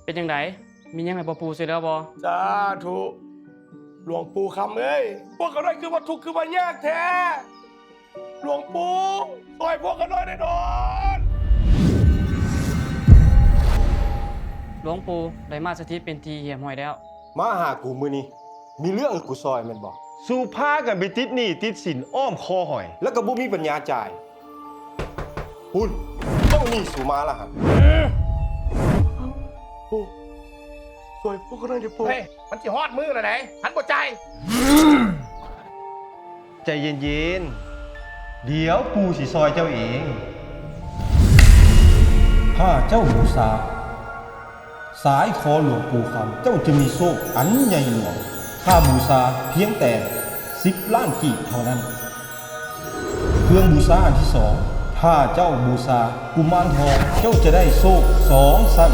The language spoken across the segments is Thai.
เป็นยังไงมียังไงบ่ปูเสร็จแล้วบ่สาธุหลวงปู่คำเอ้ยพวกเขาได้คือว่าทุกข์คือว่ายากแท้หลวงปู่ซอยพวกเขาหน่อยได้ดอน หลวงปู่ได้มาสถิตเป็นทีเหี่ยมห้อยแล้วมาหากูมือนี้มีเรื่องให้กูซอยแมันบอก สู่พากันไปติดหนี้ติดสินอ้อมคอหอย แล้วก็บุมีปัญญาจ่ายคุณต้องหนี่สู่มาละหันปู่ซอยพวกเขาหน่อยดิปู่ เฮ้ย มันสิฮอดมือแล้วไหนหันบ่ใจ ใจเย็นๆ เดี๋ยวปูสิซอยเจ้าเอง ถ้าเจ้าบูชาสายคอหลวงปู่คำเจ้าจะมีโชคอันใหญ่หลวงค่าบูชาเพียงแต่10 ล้านกีบเท่านั้นเครื่องบูชาอันที่สองถ้าเจ้าบูชากุมารทองเจ้าจะได้โชค2 สั้น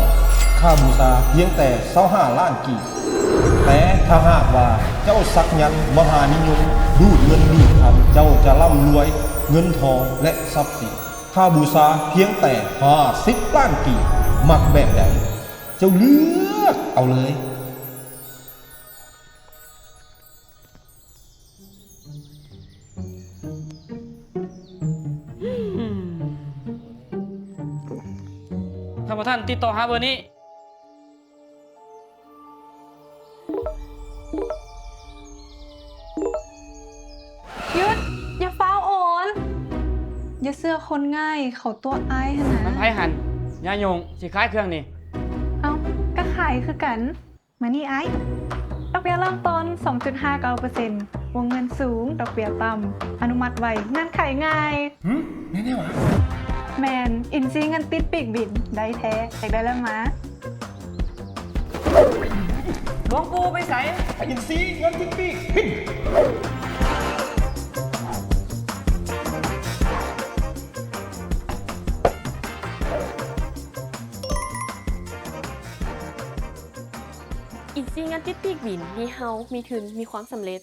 ค่าบูชาเพียงแต่25 ล้านกีบแต่ถ้าหากว่าเจ้าสักยันต์มหานิยมดูดเงินดูดคำเจ้าจะร่ำรวยเงินทองและทรัพย์สินค่าบูชาเพียงแต่50 ล้านกีบมักแบบใดเจ้าเลือกเอาเลย ท่านประธานติดต่อหาเบอร์นี้หยุดอย่าฟ้าวโอนอย่าเสื้อคนง่ายเขาตัวไอ้ขนาด มันไผหันยายงสิขายเครื่องนี่ เอ้าก็ขายคือกัน มานี่ไอ้ดอกเบี้ยเริ่มต้น 2.59% วงเงินสูง ดอกเบี้ยต่ำ อนุมัติไวเงื่อนไขง่ายแน่ๆวะแมนอินซีเงินติดปีกบิน ได้แท้อยากได้แล้วมา หลวงปู่ไปใส่ อินซีเงินติดปีก อินซีงานติดปีกบิน มีเฮา มีทุน มีความสำเร็จ